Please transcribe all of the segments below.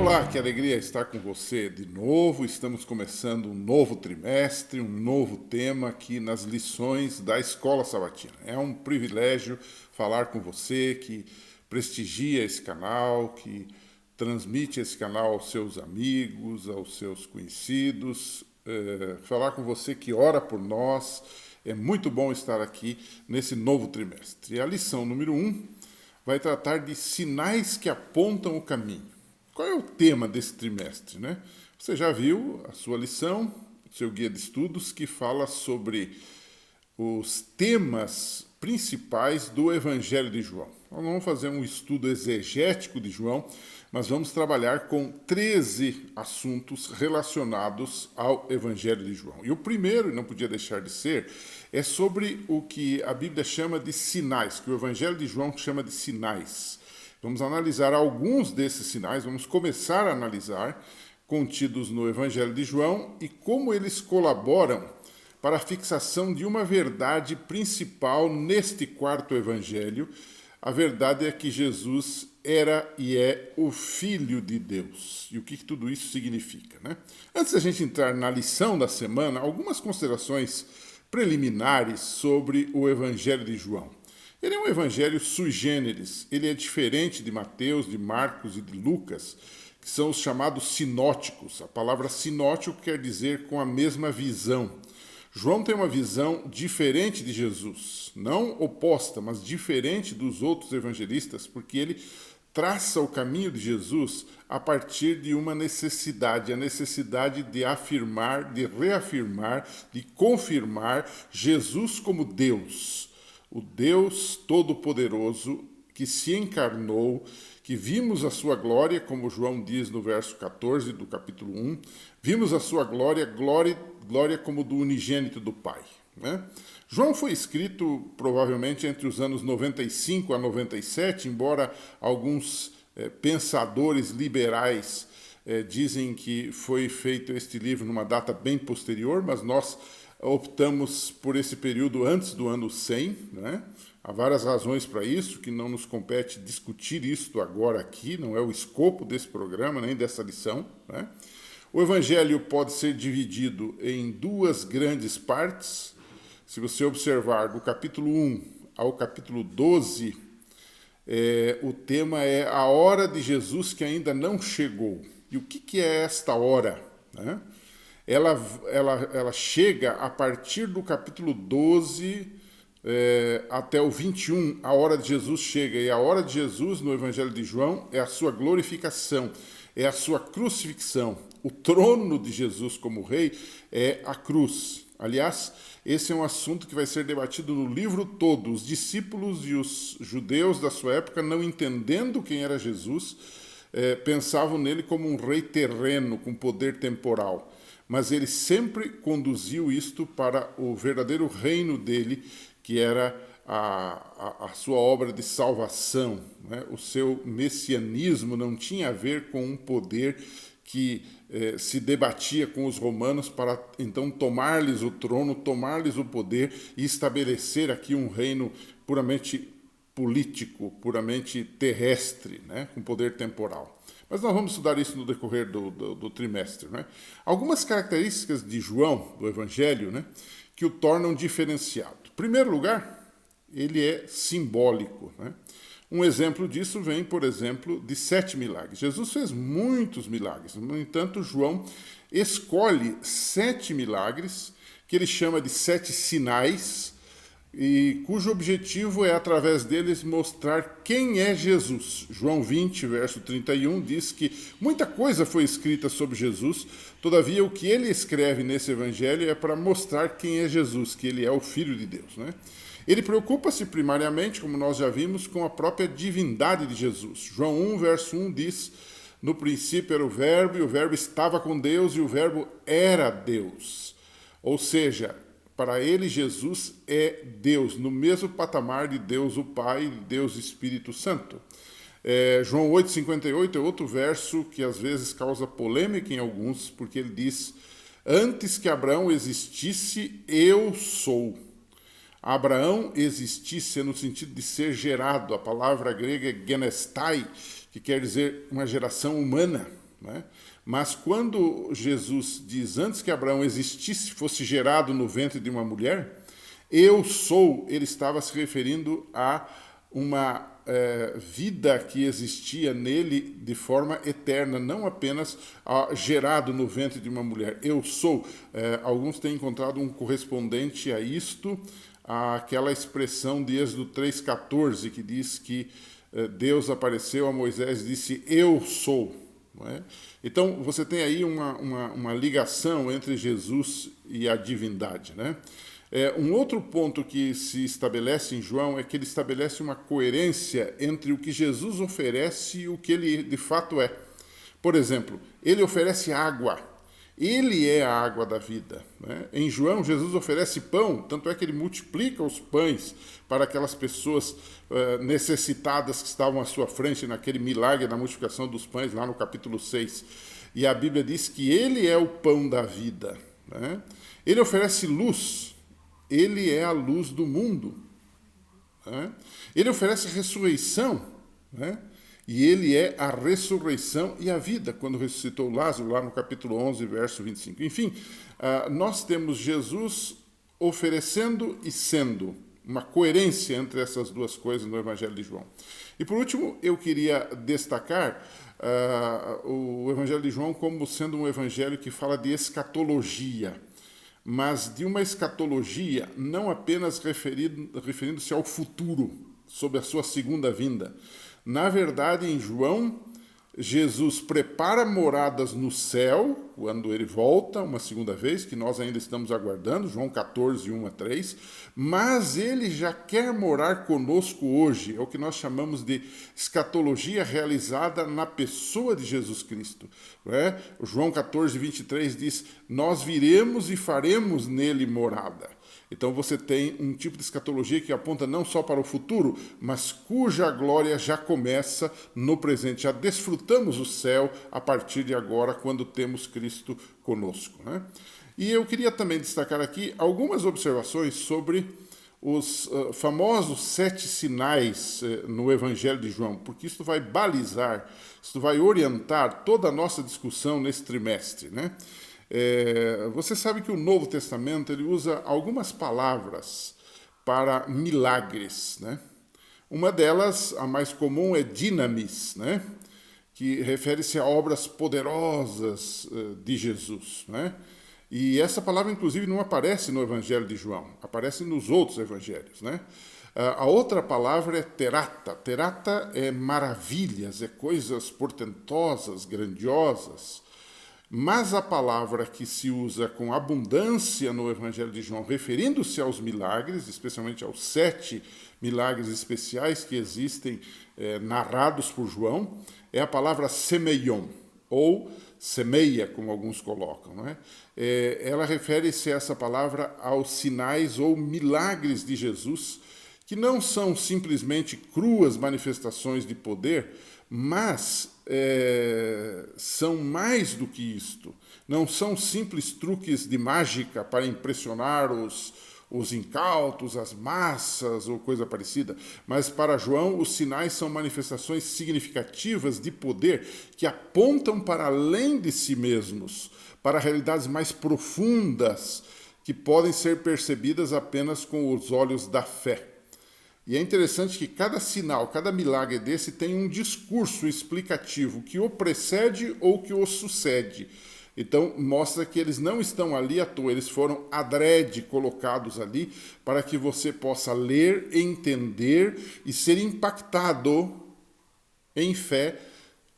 Olá, que alegria estar com você de novo. Estamos começando um novo trimestre, um novo tema aqui nas lições da Escola Sabatina. É um privilégio falar com você que prestigia esse canal, que transmite esse canal aos seus amigos, aos seus conhecidos, falar com você que ora por nós. É muito bom estar aqui nesse novo trimestre. E a lição número 1 vai tratar de sinais que apontam o caminho. Qual é o tema desse trimestre, né? Você já viu a sua lição, seu guia de estudos, que fala sobre os temas principais do Evangelho de João. Nós não vamos fazer um estudo exegético de João, mas vamos trabalhar com 13 assuntos relacionados ao Evangelho de João. E o primeiro, e não podia deixar de ser, é sobre o que a Bíblia chama de sinais, que o Evangelho de João chama de sinais. Vamos analisar alguns desses sinais, vamos começar a analisar, contidos no Evangelho de João, e como eles colaboram para a fixação de uma verdade principal neste quarto Evangelho. A verdade é que Jesus era e é o Filho de Deus. E o que tudo isso significa, né? Antes da gente entrar na lição da semana, algumas considerações preliminares sobre o Evangelho de João. Ele é um evangelho sui generis, ele é diferente de Mateus, de Marcos e de Lucas, que são os chamados sinóticos. A palavra sinótico quer dizer com a mesma visão. João tem uma visão diferente de Jesus, não oposta, mas diferente dos outros evangelistas, porque ele traça o caminho de Jesus a partir de uma necessidade, a necessidade de afirmar, de reafirmar, de confirmar Jesus como Deus. O Deus Todo-Poderoso que se encarnou, que vimos a sua glória, como João diz no verso 14 do capítulo 1, vimos a sua glória como do unigênito do Pai. Né? João foi escrito provavelmente entre os anos 95 a 97, embora alguns pensadores liberais dizem que foi feito este livro numa data bem posterior, mas nós optamos por esse período antes do ano 100, né? Há várias razões para isso, que não nos compete discutir isto agora aqui, não é o escopo desse programa, nem dessa lição, né? O Evangelho pode ser dividido em duas grandes partes. Se você observar do capítulo 1 ao capítulo 12, o tema é a hora de Jesus que ainda não chegou. E o que é esta hora, né? Ela chega a partir do capítulo 12 até o 21, a hora de Jesus chega. E a hora de Jesus no Evangelho de João é a sua glorificação, é a sua crucifixão. O trono de Jesus como rei é a cruz. Aliás, esse é um assunto que vai ser debatido no livro todo. Os discípulos e os judeus da sua época, não entendendo quem era Jesus, pensavam nele como um rei terreno, com poder temporal. Mas ele sempre conduziu isto para o verdadeiro reino dele, que era a sua obra de salvação, né? O seu messianismo não tinha a ver com um poder que se debatia com os romanos para então tomar-lhes o trono, tomar-lhes o poder e estabelecer aqui um reino puramente político, puramente terrestre, né? Com poder temporal. Mas nós vamos estudar isso no decorrer do trimestre, né? Algumas características de João, do Evangelho, né, que o tornam diferenciado. Em primeiro lugar, ele é simbólico, né? Um exemplo disso vem, por exemplo, de 7 milagres. Jesus fez muitos milagres, no entanto, João escolhe 7 milagres, que ele chama de 7 sinais, e cujo objetivo é, através deles, mostrar quem é Jesus. João 20, verso 31, diz que muita coisa foi escrita sobre Jesus, todavia o que ele escreve nesse evangelho é para mostrar quem é Jesus, que ele é o Filho de Deus, né? Ele preocupa-se primariamente, como nós já vimos, com a própria divindade de Jesus. João 1, verso 1 diz: no princípio era o Verbo, e o Verbo estava com Deus, e o Verbo era Deus. Ou seja, para ele, Jesus é Deus, no mesmo patamar de Deus o Pai e Deus Espírito Santo. João 8,58 é outro verso que às vezes causa polêmica em alguns, porque ele diz: antes que Abraão existisse, eu sou. Abraão existisse no sentido de ser gerado. A palavra grega é genestai, que quer dizer uma geração humana. né? Mas quando Jesus diz, antes que Abraão existisse, fosse gerado no ventre de uma mulher, eu sou, ele estava se referindo a uma vida que existia nele de forma eterna, não apenas gerado no ventre de uma mulher. Eu sou. Alguns têm encontrado um correspondente a isto, àquela expressão de Êxodo 3,14, que diz que Deus apareceu a Moisés e disse, eu sou. Não é? Então, você tem aí uma ligação entre Jesus e a divindade, né? Um outro ponto que se estabelece em João é que ele estabelece uma coerência entre o que Jesus oferece e o que ele de fato é. Por exemplo, ele oferece água. Ele é a água da vida, né? Em João, Jesus oferece pão, tanto é que ele multiplica os pães para aquelas pessoas necessitadas que estavam à sua frente naquele milagre da multiplicação dos pães, lá no capítulo 6. E a Bíblia diz que ele é o pão da vida, né? Ele oferece luz. Ele é a luz do mundo, né? Ele oferece ressurreição, né? E ele é a ressurreição e a vida, quando ressuscitou Lázaro, lá no capítulo 11, verso 25. Enfim, nós temos Jesus oferecendo e sendo, uma coerência entre essas duas coisas no Evangelho de João. E por último, eu queria destacar o Evangelho de João como sendo um evangelho que fala de escatologia, mas de uma escatologia não apenas referindo-se ao futuro, sobre a sua segunda vinda. Na verdade, em João, Jesus prepara moradas no céu, quando ele volta uma segunda vez, que nós ainda estamos aguardando, João 14, 1-3, mas ele já quer morar conosco hoje, é o que nós chamamos de escatologia realizada na pessoa de Jesus Cristo. Não é? João 14, 23 diz, nós viremos e faremos nele morada. Então você tem um tipo de escatologia que aponta não só para o futuro, mas cuja glória já começa no presente. Já desfrutamos o céu a partir de agora, quando temos Cristo conosco, né? E eu queria também destacar aqui algumas observações sobre os famosos 7 sinais no Evangelho de João, porque isso vai balizar, isso vai orientar toda a nossa discussão nesse trimestre, né? Você sabe que o Novo Testamento ele usa algumas palavras para milagres, né? Uma delas, a mais comum, é dinamis, né? Que refere-se a obras poderosas de Jesus, né? E essa palavra, inclusive, não aparece no Evangelho de João, aparece nos outros evangelhos, né? A outra palavra é terata. Terata é maravilhas, é coisas portentosas, grandiosas. Mas a palavra que se usa com abundância no Evangelho de João, referindo-se aos milagres, especialmente aos 7 milagres especiais que existem narrados por João, é a palavra semeion, ou semeia, como alguns colocam, não é? Ela refere-se, essa palavra, aos sinais ou milagres de Jesus, que não são simplesmente cruas manifestações de poder, mas são mais do que isto. Não são simples truques de mágica para impressionar os incautos, as massas ou coisa parecida, mas para João os sinais são manifestações significativas de poder que apontam para além de si mesmos, para realidades mais profundas que podem ser percebidas apenas com os olhos da fé. E é interessante que cada sinal, cada milagre desse tem um discurso explicativo que o precede ou que o sucede. Então, mostra que eles não estão ali à toa, eles foram adrede colocados ali para que você possa ler, entender e ser impactado em fé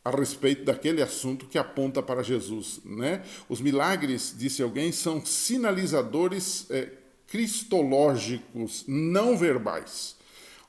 a respeito daquele assunto que aponta para Jesus, né? Os milagres, disse alguém, são sinalizadores cristológicos, não verbais.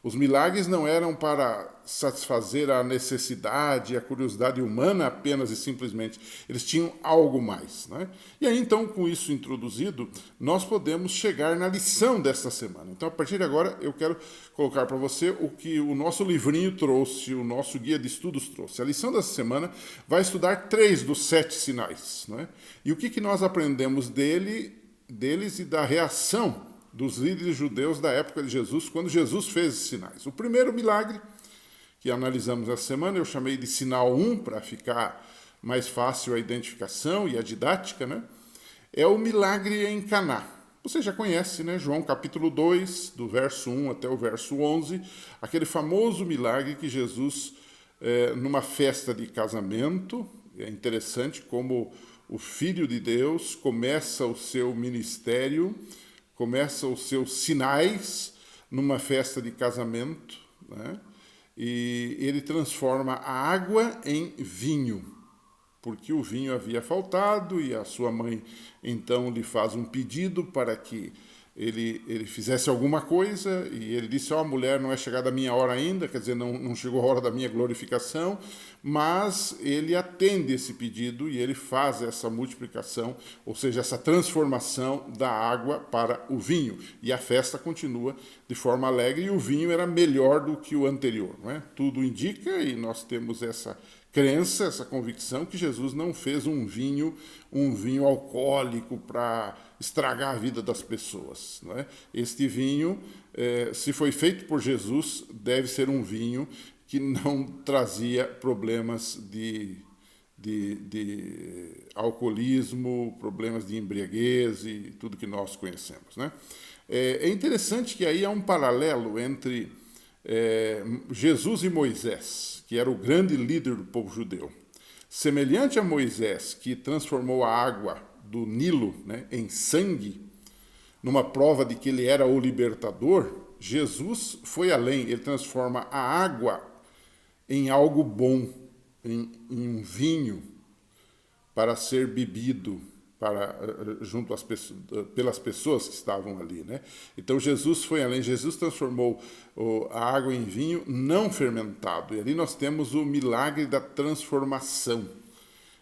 Os milagres não eram para satisfazer a necessidade, a curiosidade humana apenas e simplesmente. Eles tinham algo mais, né? E aí, então, com isso introduzido, nós podemos chegar na lição desta semana. Então, a partir de agora, eu quero colocar para você o que o nosso livrinho trouxe, o nosso guia de estudos trouxe. A lição dessa semana vai estudar 3 dos 7 sinais, né? E o que nós aprendemos deles e da reação dos líderes judeus da época de Jesus, quando Jesus fez esses sinais. O primeiro milagre que analisamos essa semana, eu chamei de sinal 1, para ficar mais fácil a identificação e a didática, né? É o milagre em Caná. Você já conhece, né? João capítulo 2, do verso 1 até o verso 11, aquele famoso milagre que Jesus, numa festa de casamento, é interessante como o Filho de Deus começa o seu ministério, começa os seus sinais numa festa de casamento, né? E ele transforma a água em vinho, porque o vinho havia faltado e a sua mãe então lhe faz um pedido para que ele fizesse alguma coisa, e ele disse, mulher, não é chegada a minha hora ainda, quer dizer, não chegou a hora da minha glorificação, mas ele atende esse pedido e ele faz essa multiplicação, ou seja, essa transformação da água para o vinho, e a festa continua de forma alegre, e o vinho era melhor do que o anterior, não é? Tudo indica, e nós temos essa crença, essa convicção que Jesus não fez um vinho alcoólico para estragar a vida das pessoas, não é? Este vinho, se foi feito por Jesus, deve ser um vinho que não trazia problemas de alcoolismo, problemas de embriaguez e tudo que nós conhecemos, né? É interessante que aí há um paralelo entre Jesus e Moisés, que era o grande líder do povo judeu. Semelhante a Moisés, que transformou a água do Nilo, né, em sangue, numa prova de que ele era o libertador, Jesus foi além, ele transforma a água em algo bom, em um vinho para ser bebido junto às pessoas, pelas pessoas que estavam ali, né? Então Jesus foi além, Jesus transformou a água em vinho não fermentado, e ali nós temos o milagre da transformação,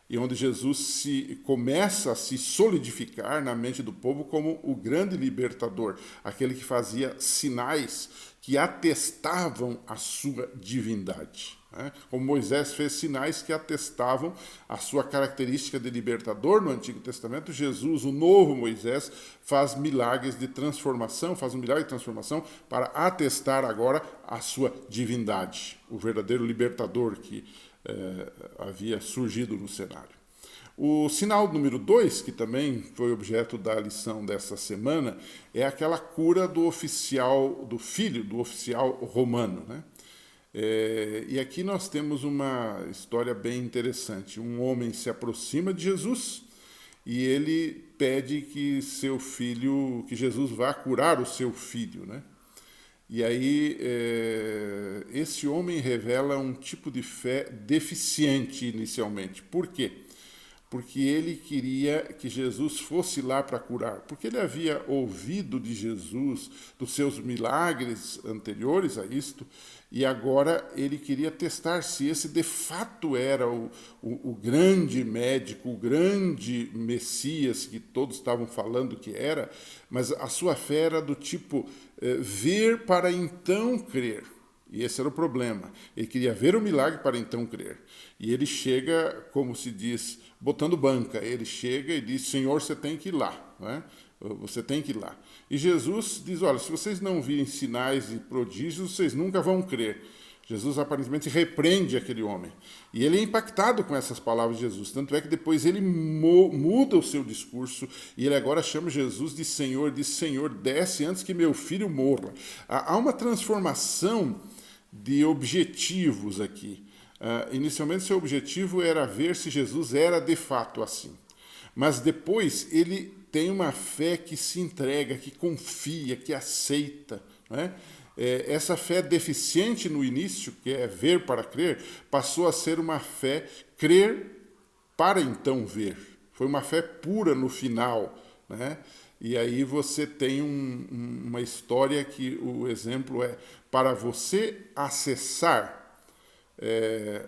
e onde Jesus começa a se solidificar na mente do povo como o grande libertador, aquele que fazia sinais que atestavam a sua divindade. Como Moisés fez sinais que atestavam a sua característica de libertador no Antigo Testamento, Jesus, o novo Moisés, faz milagres de transformação, faz um milagre de transformação para atestar agora a sua divindade, o verdadeiro libertador que havia surgido no cenário. O sinal número 2, que também foi objeto da lição dessa semana, é aquela cura do oficial, do filho do oficial romano, né? E aqui nós temos uma história bem interessante. Um homem se aproxima de Jesus e ele pede que seu filho, que Jesus vá curar o seu filho, né? E aí esse homem revela um tipo de fé deficiente inicialmente. Por quê? Porque ele queria que Jesus fosse lá para curar, porque ele havia ouvido de Jesus, dos seus milagres anteriores a isto, e agora ele queria testar se esse de fato era o grande médico, o grande Messias que todos estavam falando que era, mas a sua fé era do tipo ver para então crer. E esse era o problema. Ele queria ver o milagre para então crer. E ele chega, como se diz, botando banca. Ele chega e diz, Senhor, você tem que ir lá, né? Você tem que ir lá. E Jesus diz, olha, se vocês não virem sinais e prodígios, vocês nunca vão crer. Jesus aparentemente repreende aquele homem. E ele é impactado com essas palavras de Jesus. Tanto é que depois ele muda o seu discurso e ele agora chama Jesus de Senhor, diz, Senhor, desce antes que meu filho morra. Há uma transformação de objetivos aqui. Inicialmente, seu objetivo era ver se Jesus era de fato assim. Mas depois ele tem uma fé que se entrega, que confia, que aceita, né? Essa fé deficiente no início, que é ver para crer, passou a ser uma fé crer para então ver. Foi uma fé pura no final, né? E aí você tem uma história que o exemplo é para você acessar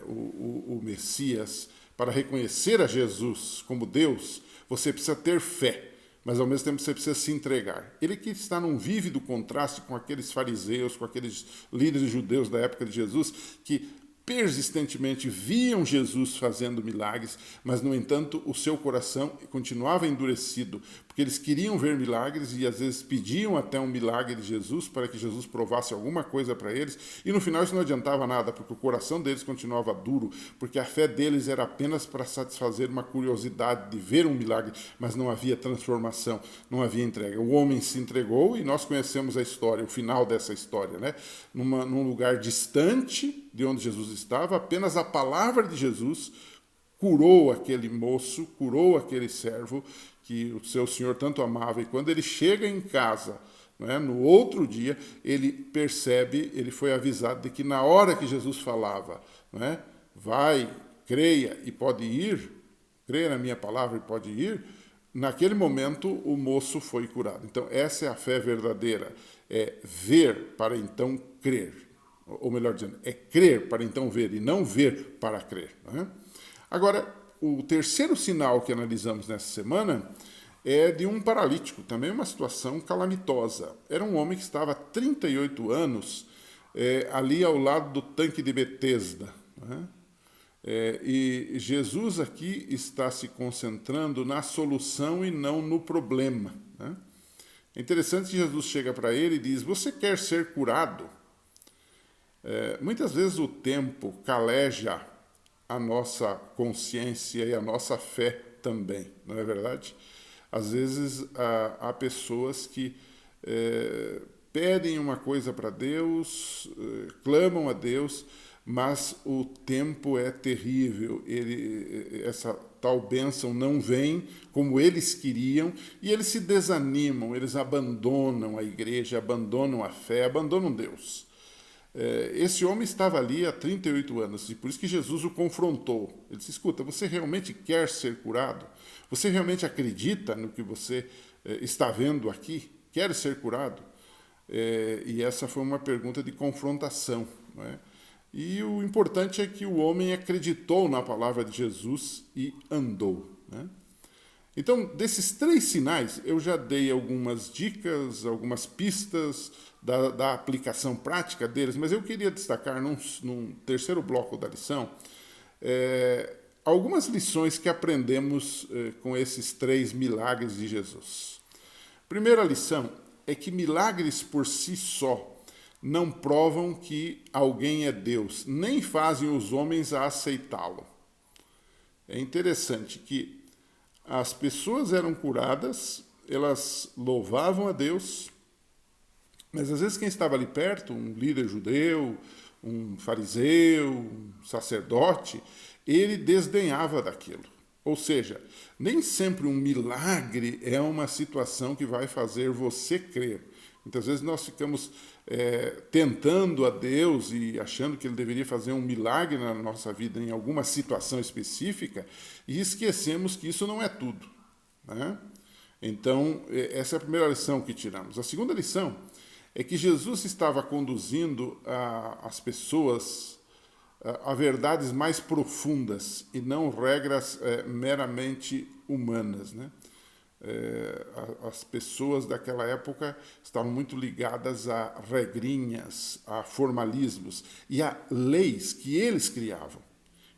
o Messias, para reconhecer a Jesus como Deus, você precisa ter fé, mas ao mesmo tempo você precisa se entregar. Ele que está num vívido contraste com aqueles fariseus, com aqueles líderes judeus da época de Jesus, que persistentemente viam Jesus fazendo milagres, mas, no entanto, o seu coração continuava endurecido, porque eles queriam ver milagres e às vezes pediam até um milagre de Jesus para que Jesus provasse alguma coisa para eles, e no final isso não adiantava nada, porque o coração deles continuava duro, porque a fé deles era apenas para satisfazer uma curiosidade de ver um milagre, mas não havia transformação, não havia entrega. O homem se entregou e nós conhecemos a história, o final dessa história, né? Num lugar distante de onde Jesus estava, apenas a palavra de Jesus curou aquele moço, curou aquele servo que o seu senhor tanto amava. E quando ele chega em casa, né, no outro dia, ele percebe, ele foi avisado de que na hora que Jesus falava, né, vai, creia e pode ir, creia na minha palavra e pode ir, naquele momento o moço foi curado. Então essa é a fé verdadeira, é ver para então crer. Ou melhor dizendo, é crer para então ver e não ver para crer. Né? Agora, o terceiro sinal que analisamos nessa semana é de um paralítico, também uma situação calamitosa. Era um homem que estava há 38 anos ali ao lado do tanque de Betesda. Né? E Jesus aqui está se concentrando na solução e não no problema. Né? É interessante que Jesus chega para ele e diz, você quer ser curado? Muitas vezes o tempo caleja a nossa consciência e a nossa fé também, não é verdade? Às vezes há pessoas que pedem uma coisa para Deus, clamam a Deus, mas o tempo é terrível, essa tal bênção não vem como eles queriam e eles se desanimam, eles abandonam a igreja, abandonam a fé, abandonam Deus. Esse homem estava ali há 38 anos e por isso que Jesus o confrontou. Ele disse, escuta, você realmente quer ser curado? Você realmente acredita no que você está vendo aqui? Quer ser curado? E essa foi uma pergunta de confrontação. Não é? E o importante é que o homem acreditou na palavra de Jesus e andou. Né? Então, desses três sinais, eu já dei algumas dicas, algumas pistas da aplicação prática deles, mas eu queria destacar num terceiro bloco da lição algumas lições que aprendemos com esses três milagres de Jesus. Primeira lição é que milagres por si só não provam que alguém é Deus, nem fazem os homens a aceitá-lo. É interessante que as pessoas eram curadas, elas louvavam a Deus, mas às vezes quem estava ali perto, um líder judeu, um fariseu, um sacerdote, ele desdenhava daquilo. Ou seja, nem sempre um milagre é uma situação que vai fazer você crer. Muitas vezes nós ficamos tentando a Deus e achando que Ele deveria fazer um milagre na nossa vida em alguma situação específica e esquecemos que isso não é tudo. Né? Então, essa é a primeira lição que tiramos. A segunda lição é que Jesus estava conduzindo as pessoas a verdades mais profundas e não regras meramente humanas. Né? As pessoas daquela época estavam muito ligadas a regrinhas, a formalismos e a leis que eles criavam,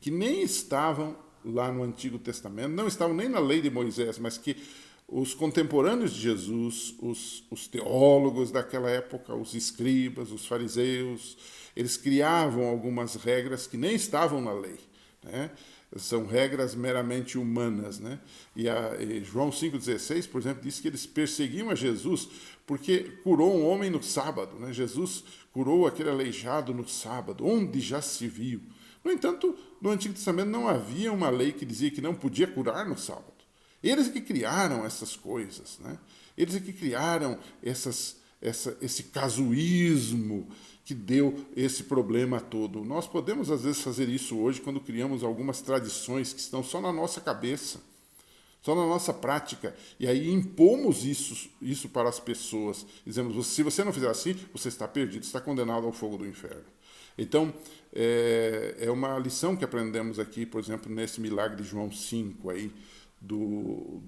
que nem estavam lá no Antigo Testamento, não estavam nem na lei de Moisés, mas que os contemporâneos de Jesus, os teólogos daquela época, os escribas, os fariseus, eles criavam algumas regras que nem estavam na lei, né? São regras meramente humanas. Né? E João 5,16, por exemplo, diz que eles perseguiam a Jesus porque curou um homem no sábado. Né? Jesus curou aquele aleijado no sábado, onde já se viu. No entanto, no Antigo Testamento não havia uma lei que dizia que não podia curar no sábado. Eles é que criaram essas coisas. Né? Eles é que criaram esse casuísmo que deu esse problema todo. Nós podemos, às vezes, fazer isso hoje quando criamos algumas tradições que estão só na nossa cabeça, só na nossa prática, e aí impomos isso para as pessoas. Dizemos, se você não fizer assim, você está perdido, está condenado ao fogo do inferno. Então, é uma lição que aprendemos aqui, por exemplo, nesse milagre de João 5, aí, do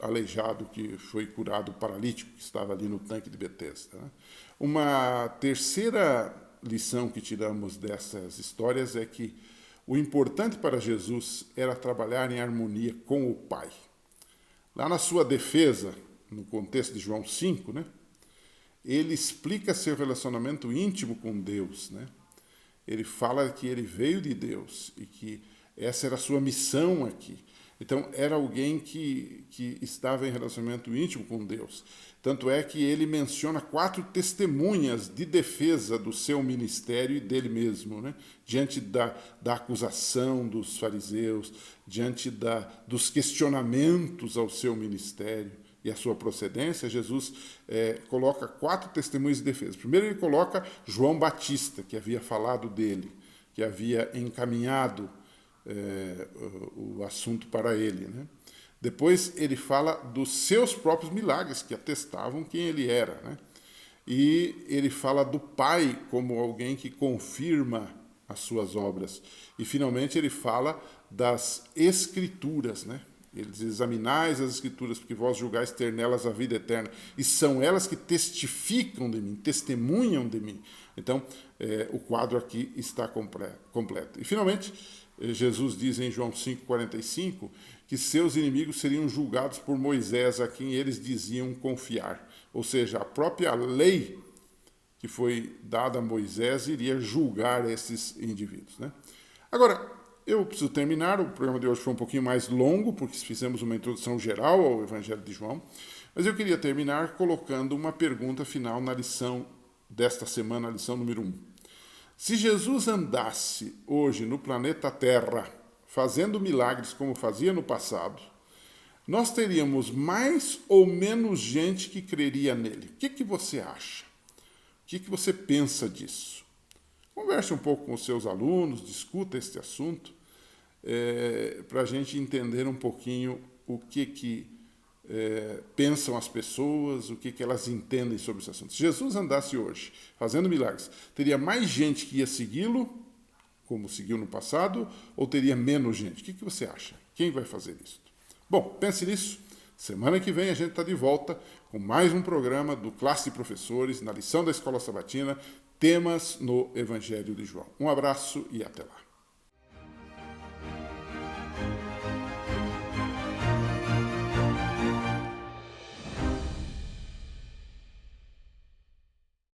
aleijado que foi curado, o paralítico que estava ali no tanque de Betesda. Né? Uma terceira lição que tiramos dessas histórias é que o importante para Jesus era trabalhar em harmonia com o Pai. Lá na sua defesa, no contexto de João 5, né, ele explica seu relacionamento íntimo com Deus, né? Ele fala que ele veio de Deus e que essa era a sua missão aqui. Então, era alguém que estava em relacionamento íntimo com Deus. Tanto é que ele menciona 4 testemunhas de defesa do seu ministério e dele mesmo, né? Diante da acusação dos fariseus, diante dos questionamentos ao seu ministério e à sua procedência, Jesus coloca 4 testemunhas de defesa. Primeiro ele coloca João Batista, que havia falado dele, que havia encaminhado o assunto para ele, né? Depois ele fala dos seus próprios milagres, que atestavam quem ele era, né? E ele fala do Pai como alguém que confirma as suas obras. E finalmente ele fala das Escrituras, né? Ele diz: examinais as Escrituras, porque vós julgais ter nelas a vida eterna, e são elas que testificam de mim, testemunham de mim. Então, o quadro aqui está completo. E finalmente, Jesus diz em João 5,45 que seus inimigos seriam julgados por Moisés, a quem eles diziam confiar. Ou seja, a própria lei que foi dada a Moisés iria julgar esses indivíduos, né? Agora, eu preciso terminar. O programa de hoje foi um pouquinho mais longo, porque fizemos uma introdução geral ao Evangelho de João. Mas eu queria terminar colocando uma pergunta final na lição desta semana, a lição número 1. Se Jesus andasse hoje no planeta Terra, fazendo milagres como fazia no passado, nós teríamos mais ou menos gente que creria nele. O que você acha? O que você pensa disso? Converse um pouco com os seus alunos, discuta este assunto, para a gente entender um pouquinho o que pensam as pessoas, o que elas entendem sobre esse assunto. Se Jesus andasse hoje fazendo milagres, teria mais gente que ia segui-lo, como seguiu no passado, ou teria menos gente? O que você acha? Quem vai fazer isso? Bom, pense nisso. Semana que vem a gente está de volta com mais um programa do Classe de Professores, na lição da Escola Sabatina, temas no Evangelho de João. Um abraço e até lá.